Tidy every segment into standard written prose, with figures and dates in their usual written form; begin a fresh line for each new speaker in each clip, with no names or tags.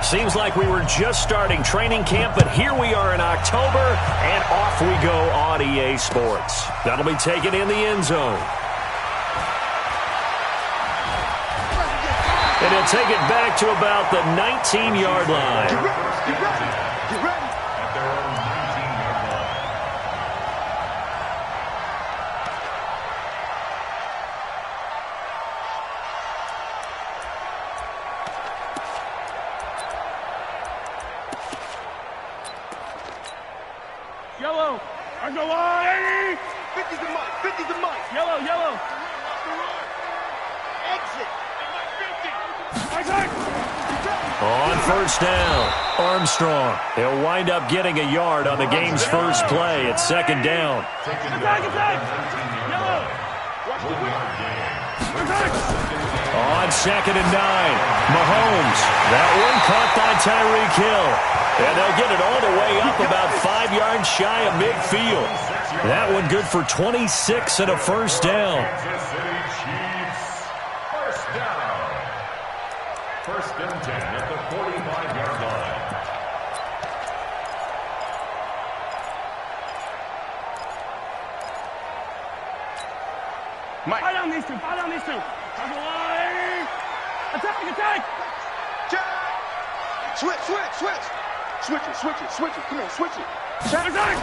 Seems like we were just starting training camp, but here we are in October, and off we go on EA Sports. That'll be taken in the end zone. And he'll take it back to about the 19-yard line.
Get ready. Get ready.
At their own 19-yard line.
Yellow. On the line.
50 to Mike. 50 to Mike.
Yellow, yellow.
Exit.
On first down, Armstrong. He'll wind up getting a yard on the game's first play. It's second down.
Yellow.
On second and 9, Mahomes. That one caught by Tyreek Hill. And they'll get it all the way up about 5 yards shy of midfield. That one good for 26 and a first down.
First and 10 at the 45-yard line.
Mike. Fight on these two. Fight on these two. On the line. Attack, attack.
Switch. Switch it. Come on, switch it.
Attack.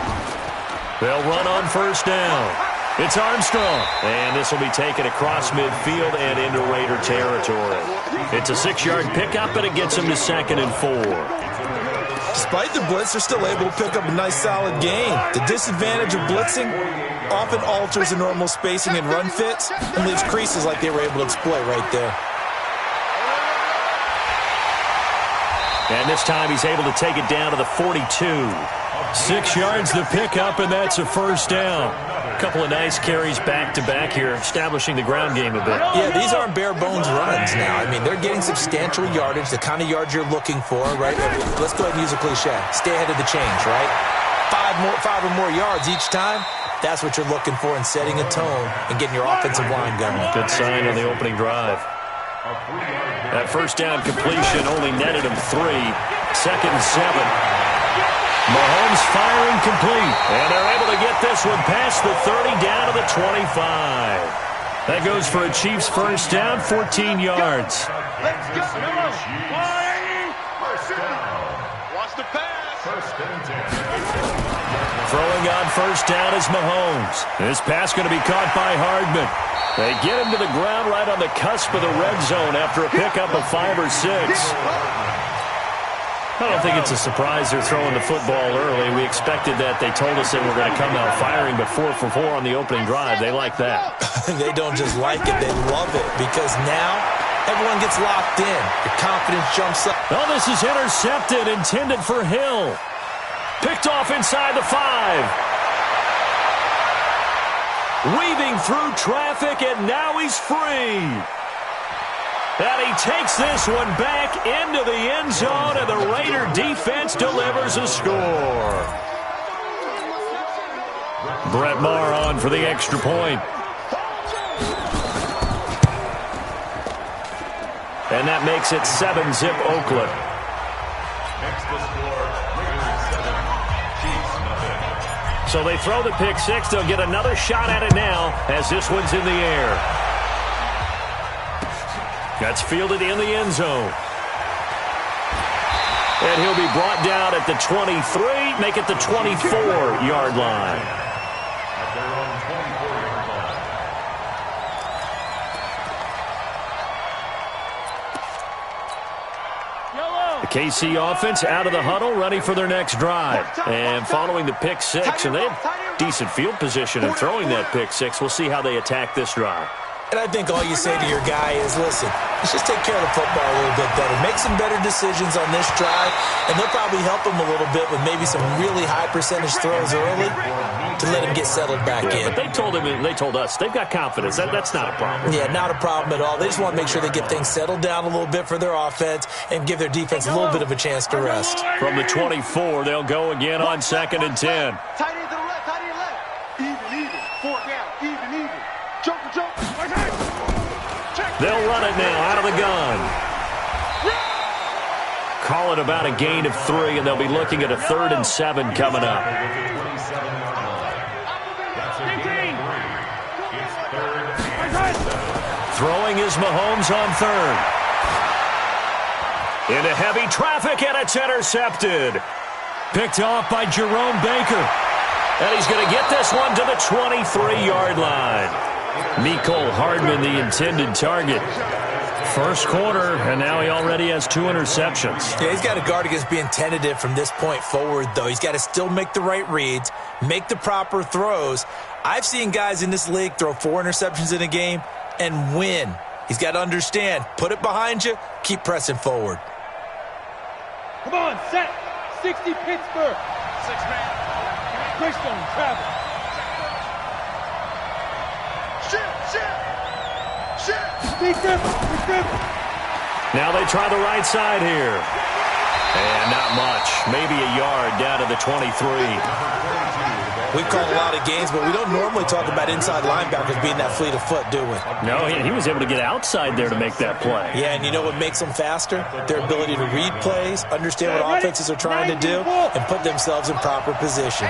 They'll run on first down. It's Armstrong, and this will be taken across midfield and into Raider territory. It's a 6-yard pickup, and it gets them to second and 4.
Despite the blitz, they're still able to pick up a nice, solid gain. The disadvantage of blitzing often alters the normal spacing and run fits and leaves creases like they were able to exploit right there.
And this time he's able to take it down to the 42. 6 yards the pickup, and that's a first down. A couple of nice carries back-to-back here, establishing the ground game a bit.
Yeah, these aren't bare-bones runs now. I mean, they're getting substantial yardage, the kind of yards you're looking for, right? Let's go ahead and use a cliche. Stay ahead of the change, right? Five or more yards each time. That's what you're looking for in setting a tone and getting your offensive line going.
Good sign on the opening drive. That first down completion only netted him 3. Second and 7. Mahomes firing complete. And they're able to get this one past the 30 down to the 25. That goes for a Chiefs first down, 14 yards.
Let's go.
First down.
Watch the pass.
First and 10.
Throwing on first down is Mahomes. This pass going to be caught by Hardman. They get him to the ground right on the cusp of the red zone after a pickup of 5 or 6. I don't think it's a surprise they're throwing the football early. We expected that. They told us they were going to come out firing, but 4 for 4 on the opening drive. They like that.
They don't just like it, they love it, because now everyone gets locked in. The confidence jumps up.
Oh, this is intercepted, intended for Hill. Picked off inside the 5. Weaving through traffic, and now he's free. And he takes this one back into the end zone, and the Raider defense delivers a score. Brett Maher on for the extra point. And that makes it 7-zip Oakland.
Next to score, Raiders 7, Chiefs nothing.
So they throw the pick 6. They'll get another shot at it now as this one's in the air. That's fielded in the end zone. And he'll be brought down at the 23, make it the 24-yard line.
At their own 24-yard line.
The KC offense out of the huddle, ready for their next drive. And following the pick 6, and they have decent field position in throwing that pick 6. We'll see how they attack this drive.
And I think all you say to your guy is, listen, let's just take care of the football a little bit better. Make some better decisions on this drive, and they'll probably help him a little bit with maybe some really high percentage throws early to let him get settled back in.
But they told us, they've got confidence. That's not a problem.
Yeah, not a problem at all. They just want to make sure they get things settled down a little bit for their offense and give their defense a little bit of a chance to rest.
From the 24, they'll go again on 2nd and 10.
Tight end to the left, tight end left. Even. 4 down, even. Joker.
They'll run it now out of the gun. call it about a gain of 3, and they'll be looking at a 3rd and 7 coming up. Throwing is Mahomes on 3rd. Into heavy traffic, and it's intercepted. Picked off by Jerome Baker. And he's going to get this one to the 23-yard line. Mecole Hardman, the intended target. First quarter, and now he already has 2 interceptions.
Yeah, he's got to guard against being tentative from this point forward, though. He's got to still make the right reads, make the proper throws. I've seen guys in this league throw 4 interceptions in a game and win. He's got to understand, put it behind you, keep pressing forward.
Come on, set. 60 Pittsburgh. 6-man. Christian, travel.
Now they try the right side here. And not much. Maybe a yard down to the 23.
We call a lot of games, but we don't normally talk about inside linebackers being that fleet of foot, do we?
No, he was able to get outside there to make that play.
Yeah, and you know what makes them faster? Their ability to read plays, understand what offenses are trying to do, and put themselves in proper position.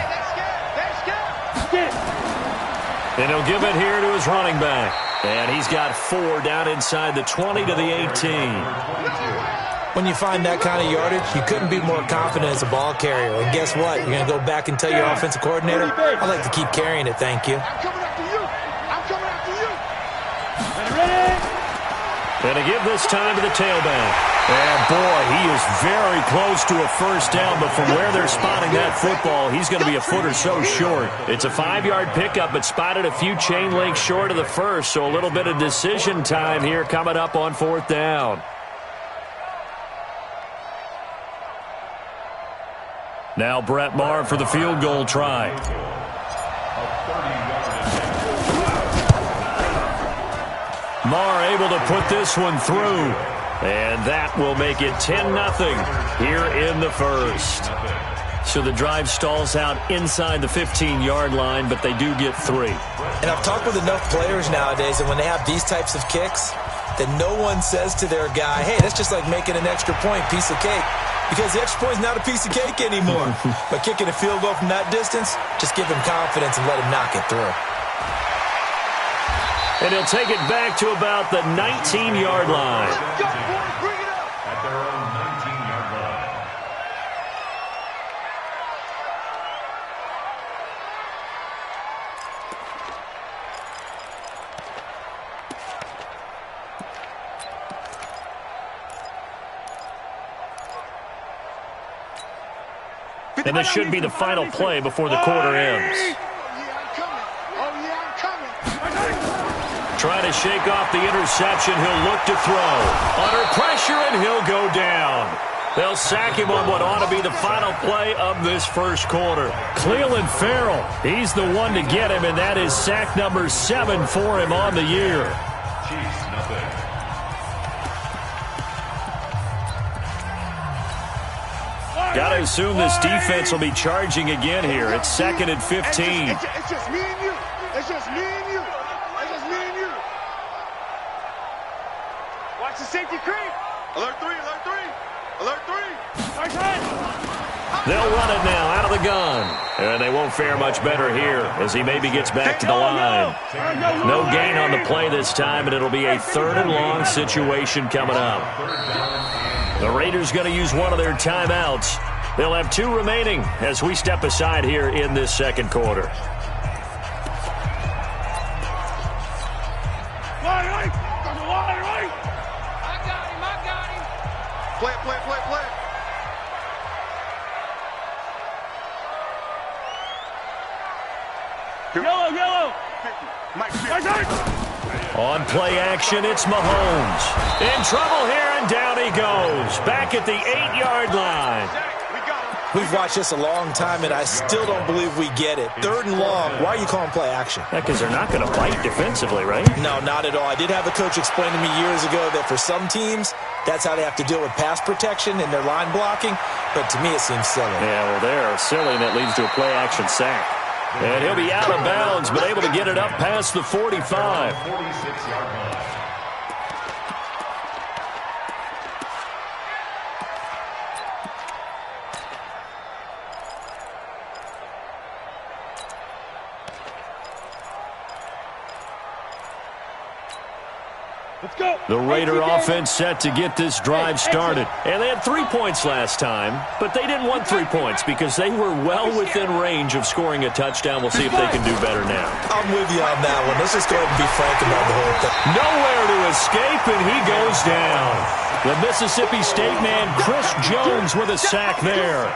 And he'll give it here to his running back. And he's got 4 down inside the 20 to the 18.
When you find that kind of yardage, you couldn't be more confident as a ball carrier. And guess what? You're going to go back and tell your offensive coordinator, I'd like to keep carrying it, thank you.
I'm coming after you. I'm coming after you.
Ready?
And to give this time to the tailback. And, boy, he is very close to a first down, but from where they're spotting that football, he's going to be a foot or so short. It's a 5-yard pickup, but spotted a few chain links short of the first, so a little bit of decision time here coming up on 4th down. Now Brett Maher for the field goal try. Maher able to put this one through. And that will make it 10-0 here in the first. So the drive stalls out inside the 15-yard line, but they do get 3.
And I've talked with enough players nowadays, and when they have these types of kicks, that no one says to their guy, hey, that's just like making an extra point, piece of cake. Because the extra point is not a piece of cake anymore. But kicking a field goal from that distance, just give him confidence and let him knock it through.
And he'll take it back to about the 19-yard line.
Let's go, boys. Bring it up.
At their own 19-yard line.
And this should be the final play before the quarter ends.
Oh, yeah, I'm coming. Oh, yeah, I'm coming.
Trying to shake off the interception. He'll look to throw. Under pressure, and he'll go down. They'll sack him on what ought to be the final play of this first quarter. Cleveland Farrell, he's the one to get him, and that is sack number 7 for him on the year.
Chiefs, nothing.
Got to assume this defense will be charging again here. It's 2nd and 15.
It's just me and you. It's just me and you. It's just me and you. Watch the safety creep. Alert 3, alert 3. Alert 3.
They'll run it now out of the gun. And they won't fare much better here as he maybe gets back to the line. No gain on the play this time, and it'll be a 3rd and long situation coming up. The Raiders going to use one of their timeouts. They'll have 2 remaining as we step aside here in this second quarter.
Play it, play it, play it, play it.
Yellow.
50. Mike 50.
On play action, it's Mahomes. In trouble here, and down he goes. Back at the 8-yard line.
We got him.
We've watched this a long time, and I still don't believe we get it. 3rd and long. Why are you calling play action?
Because they're not going to fight defensively, right?
No, not at all. I did have a coach explain to me years ago that for some teams, that's how they have to deal with pass protection and their line blocking. But to me, it seems silly.
Yeah, well, they're silly, and that leads to a play action sack. And he'll be out of bounds, but able to get it up past the 45.
46-yard line.
The Raider offense set to get this drive started. And they had 3 points last time, but they didn't want 3 points because they were well within range of scoring a touchdown. We'll see if they can do better now.
I'm with you on that one. Let's just go ahead and be frank about the whole thing.
Nowhere to escape, and he goes down. The Mississippi State man, Chris Jones, with a sack there.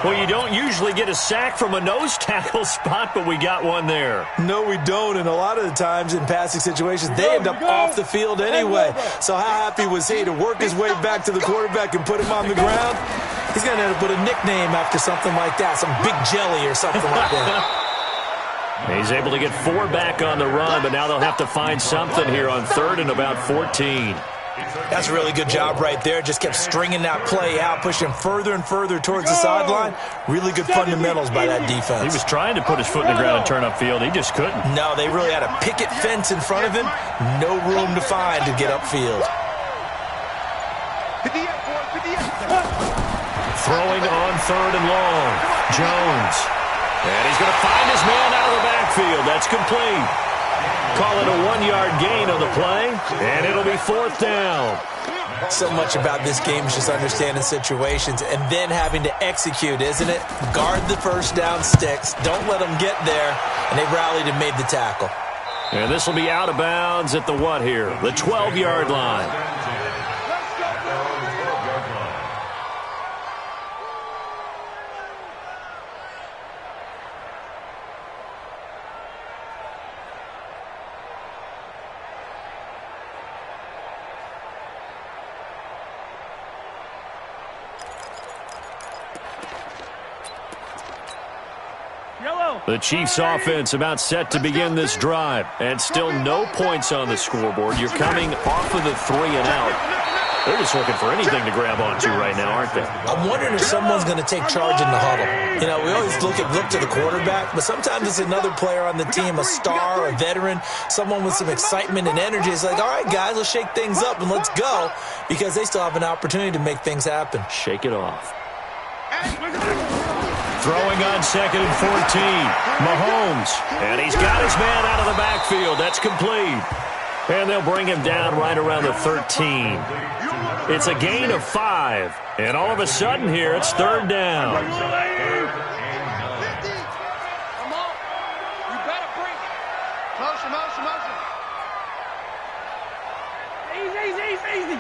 Well, you don't usually get a sack from a nose tackle spot, but we got one there.
No, we don't, and a lot of the times in passing situations, they end up off the field anyway. So how happy was he to work his way back to the quarterback and put him on the ground? He's going to end up with a nickname after something like that, some Big Jelly or something like that.
He's able to get 4 back on the run, but now they'll have to find something here on 3rd and about 14.
That's a really good job right there. Just kept stringing that play out, pushing further and further towards the sideline. Really good fundamentals by that defense.
He was trying to put his foot in the ground and turn upfield. He just couldn't.
No, they really had a picket fence in front of him. No room to find to get upfield.
Throwing on 3rd and long. Jones. And he's going to find his man out of the backfield. That's complete. Call it a 1-yard gain on the play, and it'll be 4th down.
So much about this game is just understanding situations and then having to execute, isn't it? Guard the first down sticks. Don't let them get there, and they rallied and made the tackle.
And this will be out of bounds at the what here? The 12-yard line. The Chiefs offense about set to begin this drive, and still no points on the scoreboard. You're coming off of the 3 and out. They're just looking for anything to grab onto right now, aren't they?
I'm wondering if someone's going to take charge in the huddle. You know, we always look to the quarterback, but sometimes it's another player on the team, a star, a veteran, someone with some excitement and energy. It's like, all right, guys, let's shake things up and let's go, because they still have an opportunity to make things happen.
Shake it off. Throwing on 2nd and 14. Mahomes. And he's got his man out of the backfield. That's complete. And they'll bring him down right around the 13. It's a gain of 5. And all of a sudden here, it's 3rd down.
Come on. You better bring it. Motion.
Easy.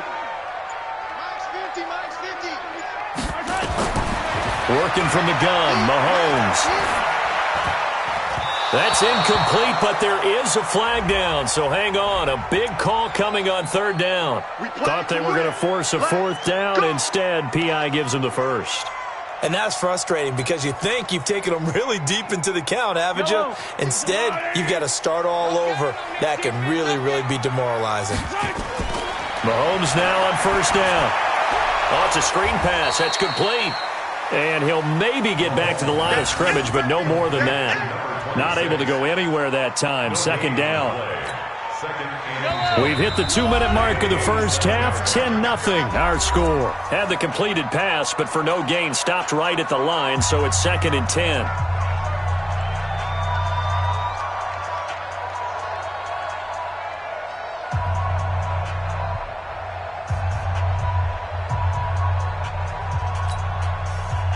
Max 50.
Working from the gun, Mahomes. That's incomplete, but there is a flag down, so hang on. A big call coming on 3rd down. Thought they were going to force a 4th down. Instead, P.I. gives them the 1st.
And that's frustrating because you think you've taken them really deep into the count, haven't you? Instead, you've got to start all over. That can really, really be demoralizing.
Mahomes now on 1st down. Oh, it's a screen pass. That's complete. And he'll maybe get back to the line of scrimmage, but no more than that. Not able to go anywhere that time. 2nd down. We've hit the 2-minute mark of the first half. 10-0 our score. Had the completed pass, but for no gain, stopped right at the line, so it's 2nd and 10.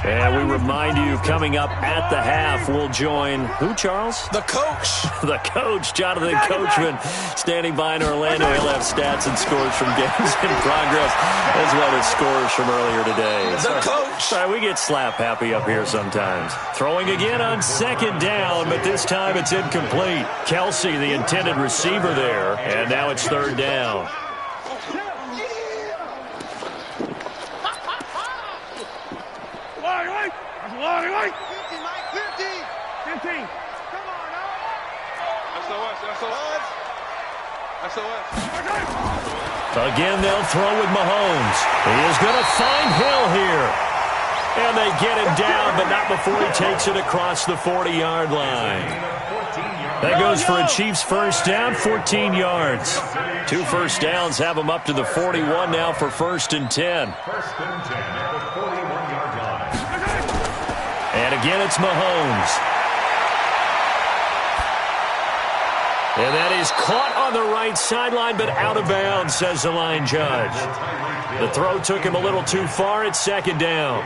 And we remind you, coming up at the half, we'll join who, Charles?
The coach.
The coach, Jonathan Coachman, standing by in Orlando. He'll have stats and scores from games in progress, as well as scores from earlier today.
The coach.
Sorry, we get slap happy up here sometimes. Throwing again on 2nd down, but this time it's incomplete. Kelsey, the intended receiver there, and now it's 3rd down.
Wait.
50.
15.
Come on, SOS.
Again, they'll throw with Mahomes. He is going to find Hill here. And they get him down, but not before he takes it across the 40-yard line. That goes for a Chiefs 1st down, 14 yards. 2 first downs have him up to the 41 now for 1st and 10.
1st and 10 at the 41-yard line.
And again, it's Mahomes. And that is caught on the right sideline, but out of bounds, says the line judge. The throw took him a little too far. It's second down.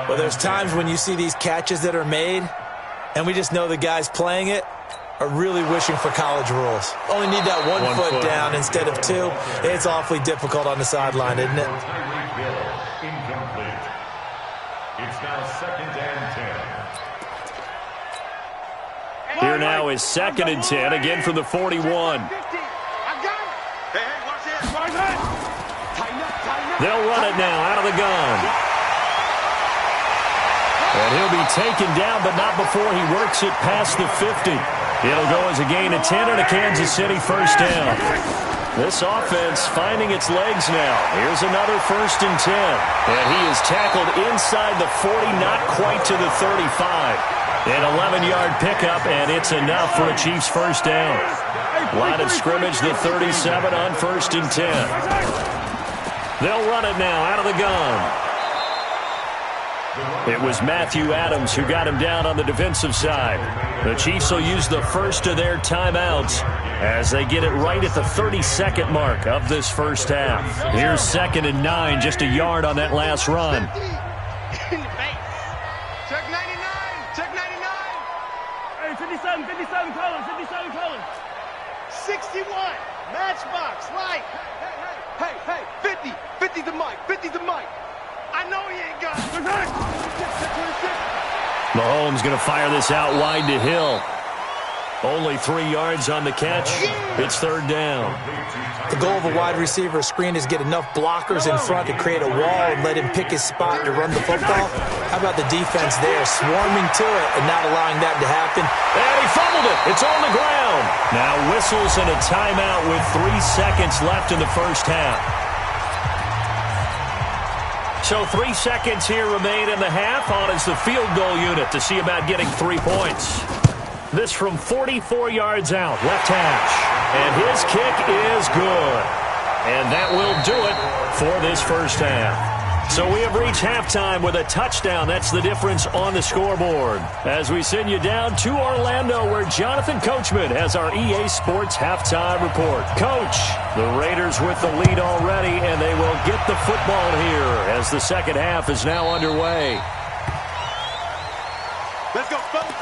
Well, there's times when you see these catches that are made, and we just know the guys playing it are really wishing for college rules. Only need that one foot down instead of two. It's awfully difficult on the sideline, isn't it?
Incomplete. It's now second and 10.
Here now is second and 10, again from the 41. They'll run it now out of the gun. And he'll be taken down, but not before he works it past the 50. It'll go as a gain of 10 and a Kansas City first down. This offense finding its legs now. Here's another first and 10. And he is tackled inside the 40, not quite to the 35. An 11-yard pickup, and it's enough for a Chiefs first down. Line of scrimmage, the 37 on first and 10. They'll run it now out of the gun. It was Matthew Adams who got him down on the defensive side. The Chiefs will use the first of their timeouts as they get it right at the 32nd mark of this first half. Here's second and 9, just a yard on that last run.
Check 99. Check 99.
Hey, 57 colors.
61. Matchbox. Right. Hey. 50. 50 the mic. 50 the mic. I know he ain't got it.
Mahomes going to fire this out wide to Hill. Only 3 yards on the catch. It's third down.
The goal of a wide receiver screen is get enough blockers in front to create a wall and let him pick his spot to run the football. How about the defense there, swarming to it and not allowing that to happen?
And he fumbled it. It's on the ground. Now whistles and a timeout with 3 seconds left in the first half. So 3 seconds here remain in the half. On is the field goal unit to see about getting 3 points. This from 44 yards out, left hash. And his kick is good. And that will do it for this first half. So we have reached halftime with a touchdown. That's the difference on the scoreboard. As we send you down to Orlando, where Jonathan Coachman has our EA Sports halftime report. Coach, the Raiders with the lead already, and they will get the football here as the second half is now underway.
Let's go, folks.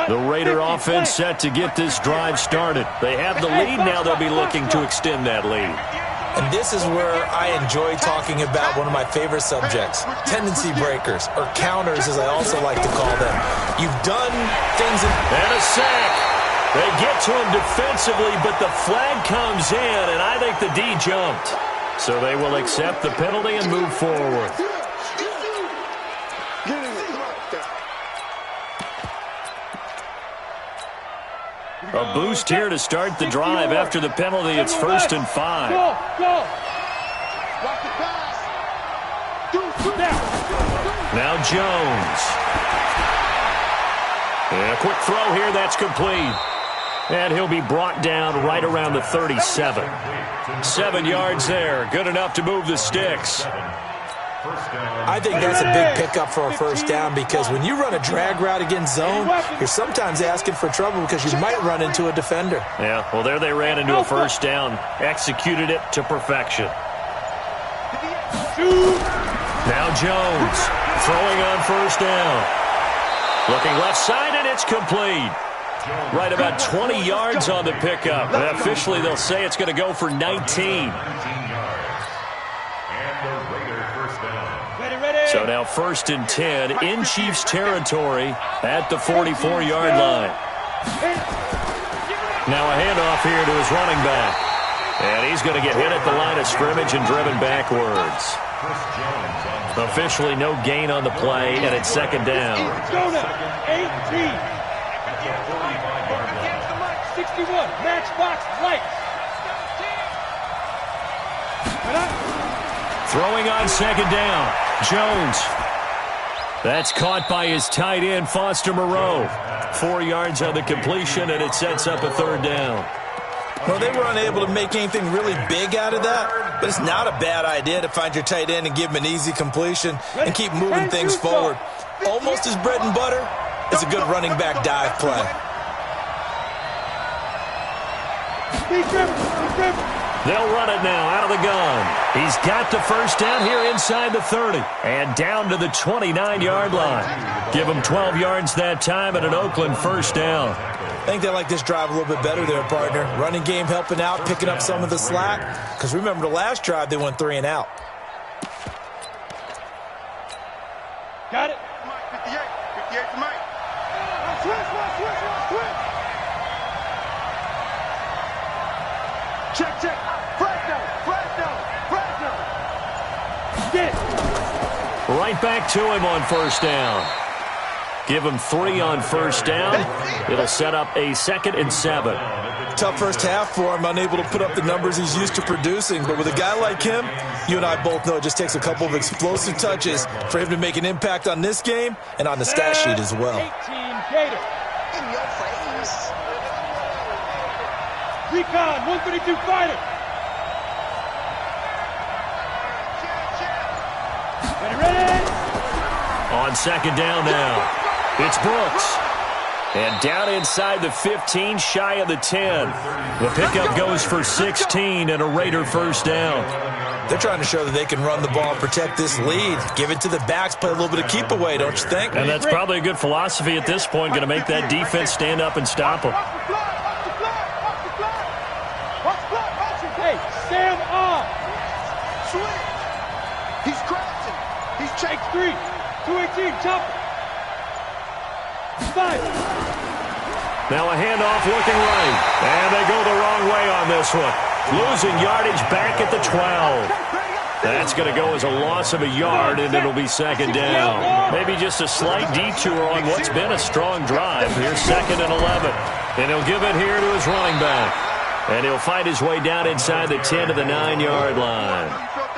The Raider offense set to get this drive started. They have the lead. Now they'll be looking to extend that lead.
And this is where I enjoy talking about one of my favorite subjects, tendency breakers, or counters as I also like to call them. You've done things
And a sack. They get to him defensively, but the flag comes in, and I think the D jumped. So they will accept the penalty and move forward. A boost here to start the drive after the penalty. It's 1st and 5. Now Jones. And a quick throw here. That's complete. And he'll be brought down right around the 37. 7 yards there. Good enough to move the sticks.
I think that's a big pickup for a first down because when you run a drag route against zone, you're sometimes asking for trouble because you might run into a defender.
Yeah, well, there they ran into a first down. Executed it to perfection. Now Jones throwing on first down. Looking left side, and it's complete. Right about 20 yards on the pickup. And officially, they'll say it's going to go for 19. So now 1st and 10 in Chiefs territory at the 44-yard line. Now a handoff here to his running back. And he's going to get hit at the line of scrimmage and driven backwards. Officially no gain on the play, and it's second down.
61, matchbox lights.
Throwing on second down. Jones. That's caught by his tight end, Foster Moreau. 4 yards on the completion, and it sets up a third down.
Well, they were unable to make anything really big out of that, but it's not a bad idea to find your tight end and give him an easy completion and keep moving things forward. Almost his bread and butter is a good running back dive play.
They'll run it now out of the gun. He's got the first down here inside the 30 and down to the 29-yard line. Give him 12 yards that time and an Oakland first down.
I think they like this drive a little bit better there, partner. Running game helping out, picking up some of the slack. Because remember the last drive, they went 3 and out.
Got it.
58 to Mike. Switch. Check. Fresno.
Get it.
Right back to him on first down. Give him 3 on first down. It'll set up a 2nd and 7.
Tough first half for him, unable to put up the numbers he's used to producing. But with a guy like him, you and I both know it just takes a couple of explosive touches for him to make an impact on this game and on the stat sheet as well.
18 Gator.
In your face.
Recon, 132 fighter. Ready.
On second down now, it's Brooks. And down inside the 15, shy of the 10. The pickup goes for 16 and a Raider first down.
They're trying to show that they can run the ball and protect this lead. Give it to the backs, play a little bit of keep away, don't you think?
And that's probably a good philosophy at this point, going to make that defense stand up and stop them.
Hey, Sam on.
Switch. He's crashing. He's
Take 3. 218, chopper. 5.
Now a handoff looking right. And they go the wrong way on this one. Losing yardage back at the 12. That's going to go as a loss of a yard, and it'll be second down. Maybe just a slight detour on what's been a strong drive. Here's 2nd and 11. And he'll give it here to his running back. And he'll find his way down inside the 10 to the 9-yard line.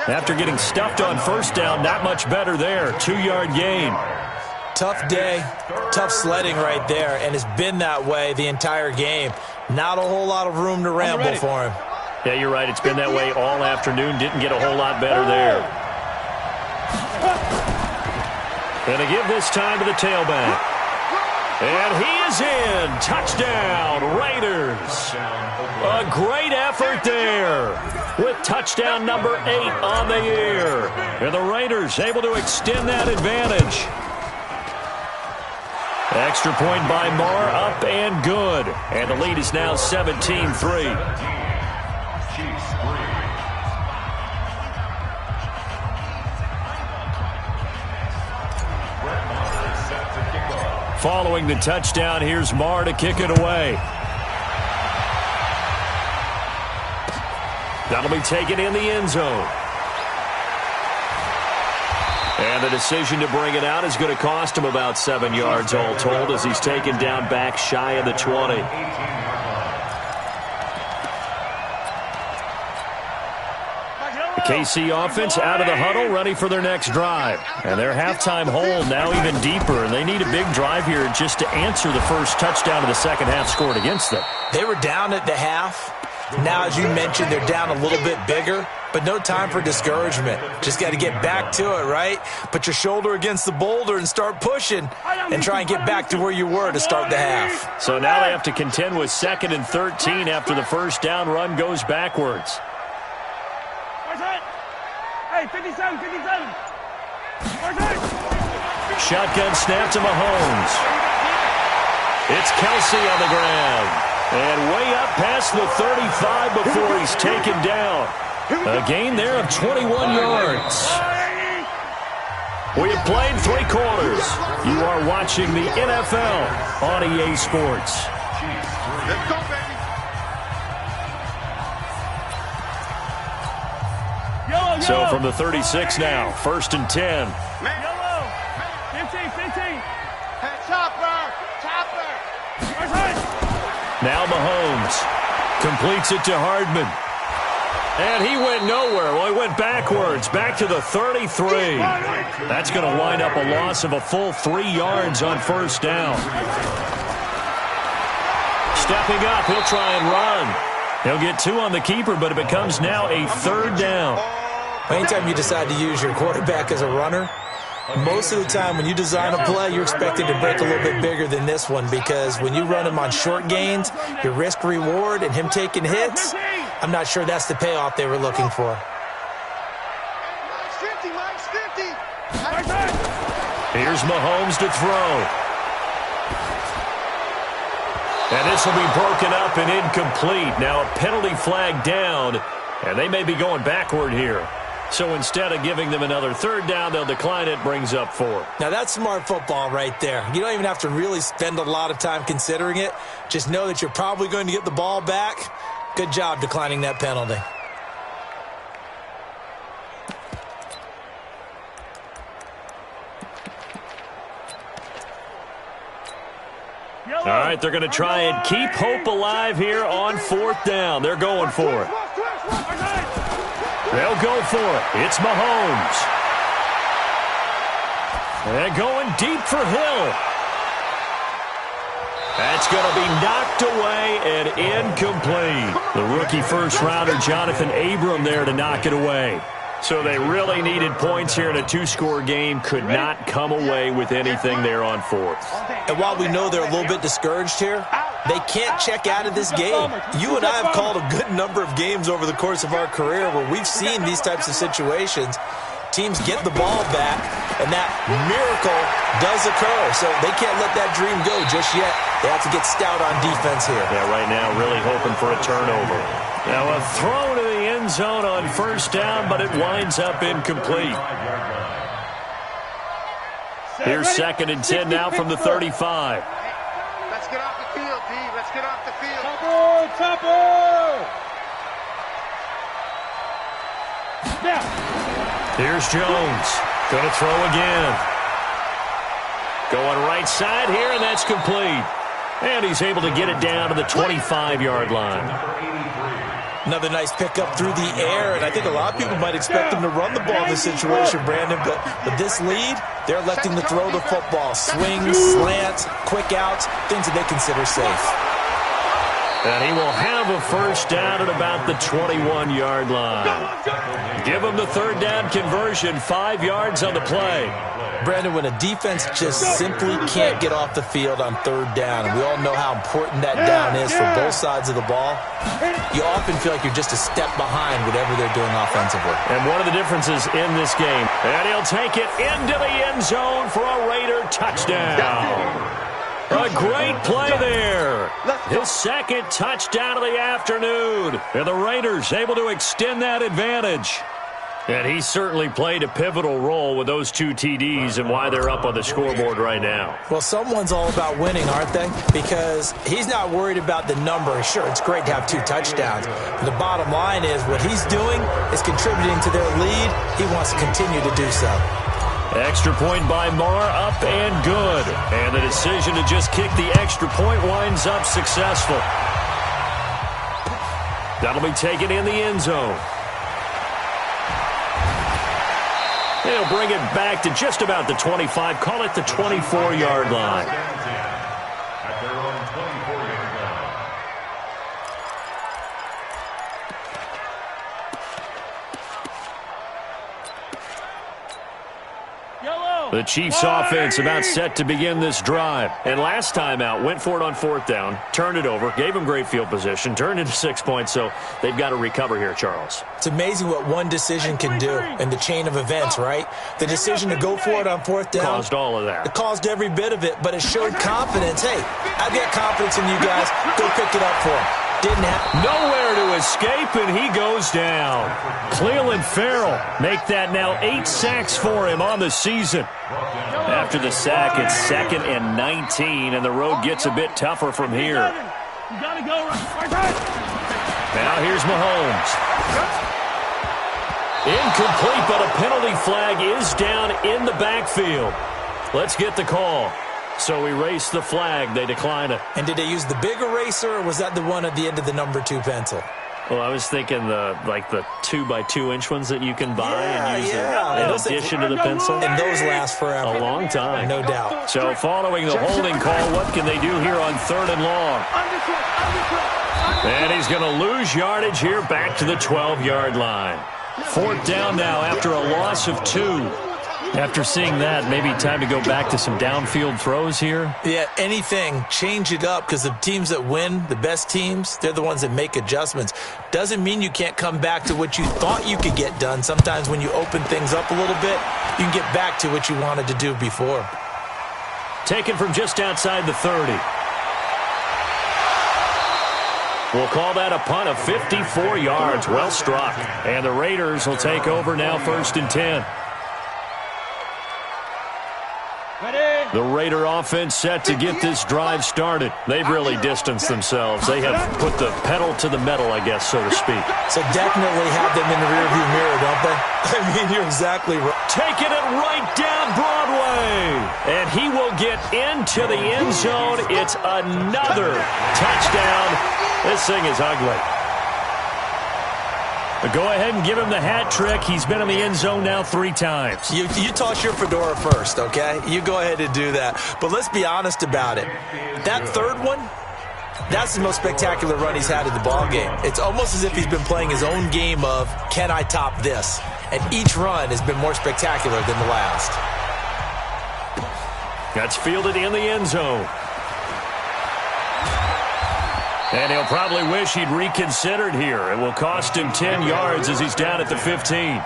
After getting stuffed on first down, not much better there. 2-yard gain.
Tough day, tough sledding right there, and it's been that way the entire game. Not a whole lot of room to ramble for him.
Yeah, you're right. It's been that way all afternoon. Didn't get a whole lot better there. And to give this time to the tailback. And he is in. Touchdown, Raiders. A great effort there with touchdown number 8 on the year. And the Raiders able to extend that advantage. Extra point by Marr, up and good. And the lead is now 17-3. Following the touchdown, here's Marr to kick it away. That'll be taken in the end zone. And the decision to bring it out is going to cost him about 7 yards all told as he's taken down back shy of the 20. The KC offense out of the huddle, ready for their next drive. And their halftime hole now even deeper, and they need a big drive here just to answer the first touchdown of the second half scored against them.
They were down at the half. Now, as you mentioned, they're down a little bit bigger, but no time for discouragement. Just got to get back to it, right? Put your shoulder against the boulder and start pushing and try and get back to where you were to start the half.
So now they have to contend with 2nd and 13 after the first down run goes backwards.
Hey, 57.
Shotgun snap to Mahomes. It's Kelsey on the ground. And way up past the 35 before he's taken down. A gain there of 21 yards. We have played 3 quarters. You are watching the NFL on EA Sports.
Let's go, baby.
So from the 36 now, 1st and 10.
Yellow. 15.
Hey, chopper.
Now Mahomes. Mahomes completes it to Hardman. And he went nowhere. Well, he went backwards, back to the 33. That's going to wind up a loss of a full 3 yards on first down. Stepping up, he'll try and run. He'll get 2 on the keeper, but it becomes now a 3rd down.
Anytime you decide to use your quarterback as a runner, most of the time when you design a play, you're expected to break a little bit bigger than this one, because when you run him on short gains, your risk-reward and him taking hits, I'm not sure that's the payoff they were looking for.
Mike's 50.
Here's Mahomes to throw. And this will be broken up and incomplete. Now a penalty flag down, and they may be going backward here. So instead of giving them another 3rd down, they'll decline it, brings up 4.
Now that's smart football right there. You don't even have to really spend a lot of time considering it. Just know that you're probably going to get the ball back. Good job declining that penalty.
All right, they're going to try and keep hope alive here on 4th down. They're going for it. They'll go for it. It's Mahomes. And going deep for Hill. That's going to be knocked away and incomplete. The rookie first-rounder, Jonathan Abram, there to knock it away. So they really needed points here in a 2-score game. Could not come away with anything there on 4th.
And while we know they're a little bit discouraged here, they can't check out of this game. You and I have called a good number of games over the course of our career where we've seen these types of situations. Teams get the ball back, and that miracle does occur. So they can't let that dream go just yet. They have to get stout on defense here.
Yeah, right now really hoping for a turnover. Now a throw to the end zone on 1st down, but it winds up incomplete. Here's 2nd and 10 now from the 35.
Let's get off the field, D. Let's get off the field.
Chopper! Now.
Here's Jones. Going to throw again. Going right side here, and that's complete. And he's able to get it down to the 25-yard line.
Another nice pickup through the air, and I think a lot of people might expect them to run the ball in this situation, Brandon, but with this lead, they're electing to throw the football. Swings, slants, quick outs, things that they consider safe.
And he will have a 1st down at about the 21-yard line. Give him the 3rd down conversion, 5 yards on the play.
Brandon, when a defense just simply can't get off the field on 3rd down, and we all know how important that down is for both sides of the ball, you often feel like you're just a step behind whatever they're doing offensively.
And one of the differences in this game, and he'll take it into the end zone for a Raider touchdown. A great play there. His 2nd touchdown of the afternoon. And the Raiders able to extend that advantage. And he certainly played a pivotal role with those 2 TDs and why they're up on the scoreboard right now.
Well, someone's all about winning, aren't they? Because he's not worried about the number. Sure, it's great to have 2 touchdowns. But the bottom line is what he's doing is contributing to their lead. He wants to continue to do so.
Extra point by Marr, up and good. And the decision to just kick the extra point winds up successful. That'll be taken in the end zone. He'll bring it back to just about the 25. Call it the 24-yard line.
At their own 24-yard line.
The Chiefs offense about set to begin this drive. And last time out, went for it on 4th down, turned it over, gave them great field position, turned into 6 points, so they've got to recover here, Charles.
It's amazing what one decision can do in the chain of events, right? The decision to go for it on 4th down.
Caused all of that.
It caused every bit of it, but it showed confidence. Hey, I've got confidence in you guys. Go pick it up for him. Didn't happen.
Nowhere to escape, and he goes down. Cleveland Farrell make that now 8 sacks for him on the season. After the sack, it's 2nd and 19, and the road gets a bit tougher from here.
You gotta go right.
Now here's Mahomes. Incomplete, but a penalty flag is down in the backfield. Let's get the call. So we race the flag. They decline it.
And did they use the big eraser, or was that the one at the end of the number 2 pencil?
Well, I was thinking the 2x2-inch ones that you can buy and use in addition to the pencil.
And those last forever.
A long time.
No doubt.
So following the holding call, what can they do here on 3rd and long? And he's going to lose yardage here back to the 12-yard line. 4th down now after a loss of 2. After seeing that, maybe time to go back to some downfield throws here.
Yeah, anything. Change it up, because the teams that win, the best teams, they're the ones that make adjustments. Doesn't mean you can't come back to what you thought you could get done. Sometimes when you open things up a little bit, you can get back to what you wanted to do before.
Taken from just outside the 30. We'll call that a punt of 54 yards. Well struck. And the Raiders will take over now 1st and 10. The Raider offense set to get this drive started. They've really distanced themselves. They have put the pedal to the metal, I guess, so to speak.
So definitely have them in the rearview mirror, don't they? I mean, you're exactly right.
Taking it right down Broadway. And he will get into the end zone. It's another touchdown. This thing is ugly. But go ahead and give him the hat trick. He's been in the end zone now 3 times.
You toss your fedora first, okay? You go ahead and do that. But let's be honest about it. That 3rd one, that's the most spectacular run he's had in the ballgame. It's almost as if he's been playing his own game of, can I top this? And each run has been more spectacular than the last.
That's fielded in the end zone. And he'll probably wish he'd reconsidered here. It will cost him 10 yards as he's down at the 15.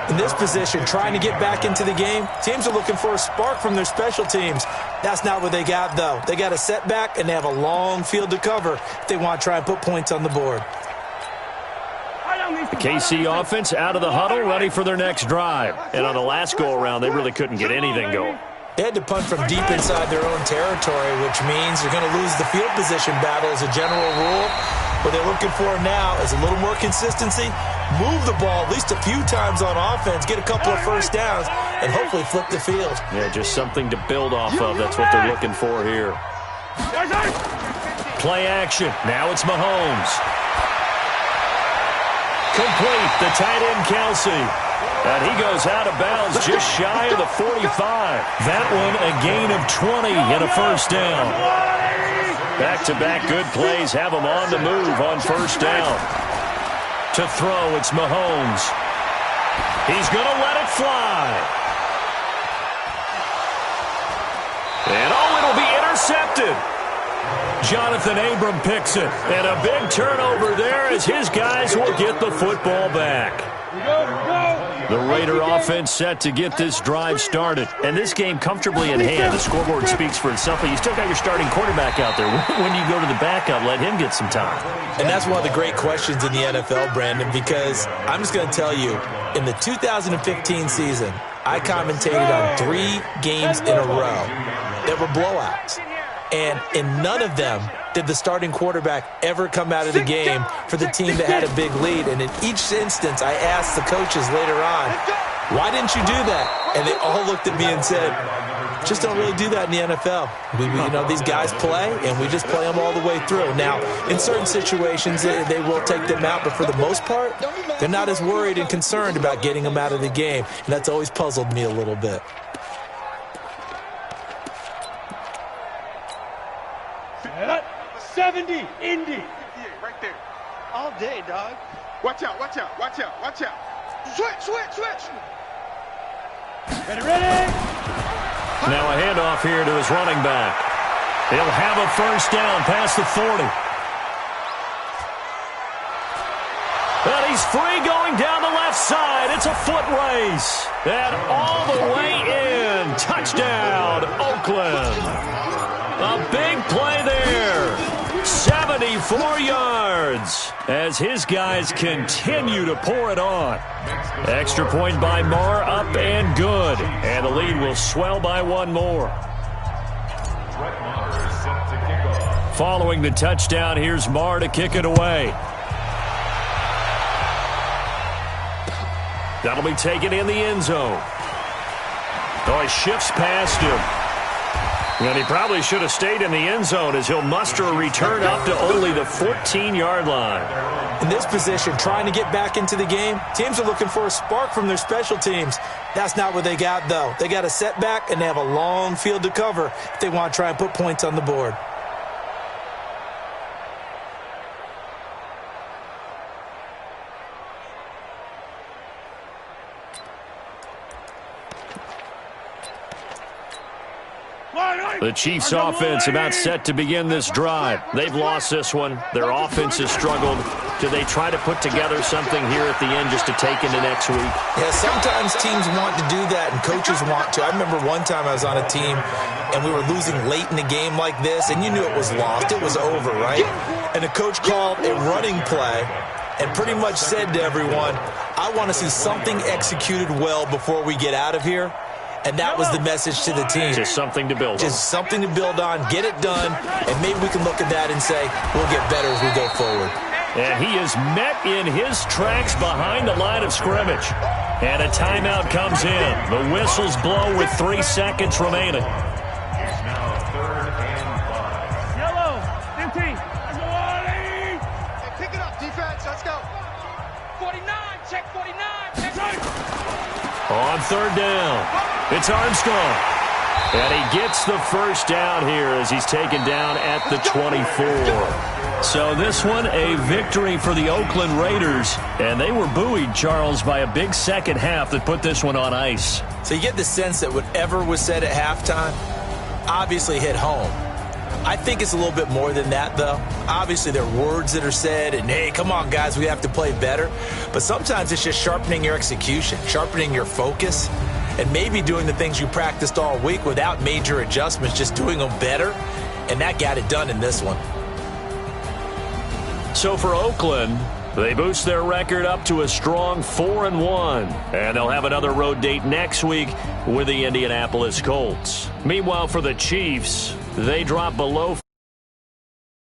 In this position, trying to get back into the game, teams are looking for a spark from their special teams. That's not what they got, though. They got a setback, and they have a long field to cover if they want to try and put points on the board.
The KC offense out of the huddle, ready for their next drive. And on the last go-around, they really couldn't get anything going.
They had to punt from deep inside their own territory, which means they're going to lose the field position battle as a general rule. What they're looking for now is a little more consistency, move the ball at least a few times on offense, get a couple of first downs, and hopefully flip the field.
Yeah, just something to build off of. That's what they're looking for here. Play action. Now it's Mahomes. Complete. The tight end, Kelsey. And he goes out of bounds just shy of the 45. That one a gain of 20 and a first down. Back-to-back good plays have him on the move on first down. To throw, it's Mahomes. He's going to let it fly. And it'll be intercepted. Jonathan Abram picks it. And a big turnover there as his guys will get the football back. The Raider offense set to get this drive started. And this game comfortably in hand. The scoreboard speaks for itself, but you still got your starting quarterback out there. When you go to the backup, let him get some time.
And that's one of the great questions in the NFL, Brandon, because I'm just going to tell you, in the 2015 season, I commentated on 3 games in a row that were blowouts. And in none of them did the starting quarterback ever come out of the game for the team that had a big lead. And in each instance, I asked the coaches later on, why didn't you do that? And they all looked at me and said, just don't really do that in the NFL. These guys play, and we just play them all the way through. Now, in certain situations, they will take them out, but for the most part, they're not as worried and concerned about getting them out of the game. And that's always puzzled me a little bit.
70, Indy.
Right there. All day, dog. Watch out, watch out, watch out, watch out. Switch.
Ready.
Now a handoff here to his running back. He'll have a first down past the 40. And he's free going down the left side. It's a foot race. And all the way in. Touchdown, Oakland. A big play there. 74 yards as his guys continue to pour it on. Extra point by Marr, up and good. And the lead will swell by 1 more. Following the touchdown, here's Marr to kick it away. That'll be taken in the end zone. Oh, he shifts past him. And he probably should have stayed in the end zone as he'll muster a return up to only the 14-yard line.
In this position, trying to get back into the game, teams are looking for a spark from their special teams. That's not what they got, though. They got a setback, and they have a long field to cover if they want to try and put points on the board.
The Chiefs' offense about set to begin this drive. They've lost this one. Their offense has struggled. Do they try to put together something here at the end just to take into next week?
Yeah, sometimes teams want to do that and coaches want to. I remember one time I was on a team and we were losing late in the game like this, and you knew it was lost. It was over, right? And the coach called a running play and pretty much said to everyone, I want to see something executed well before we get out of here. And that was the message to the team.
Just something to build on.
Just something to build on, get it done, and maybe we can look at that and say, we'll get better as we go forward.
And he is met in his tracks behind the line of scrimmage. And a timeout comes in. The whistles blow with 3 seconds remaining.
It's now 3rd and 5.
Yellow, empty. Let's go, Ollie.
Hey, pick it up, defense. Let's go.
49, check 49. Check.
On 3rd down, it's Armstrong. And he gets the first down here as he's taken down at the 24. So this one, a victory for the Oakland Raiders. And they were buoyed, Charles, by a big second half that put this one on ice.
So you get the sense that whatever was said at halftime obviously hit home. I think it's a little bit more than that, though. Obviously, there are words that are said, and, hey, come on, guys, we have to play better. But sometimes it's just sharpening your execution, sharpening your focus, and maybe doing the things you practiced all week without major adjustments, just doing them better. And that got it done in this one.
So for Oakland, they boost their record up to a strong 4-1. And they'll have another road date next week with the Indianapolis Colts. Meanwhile, for the Chiefs, they drop below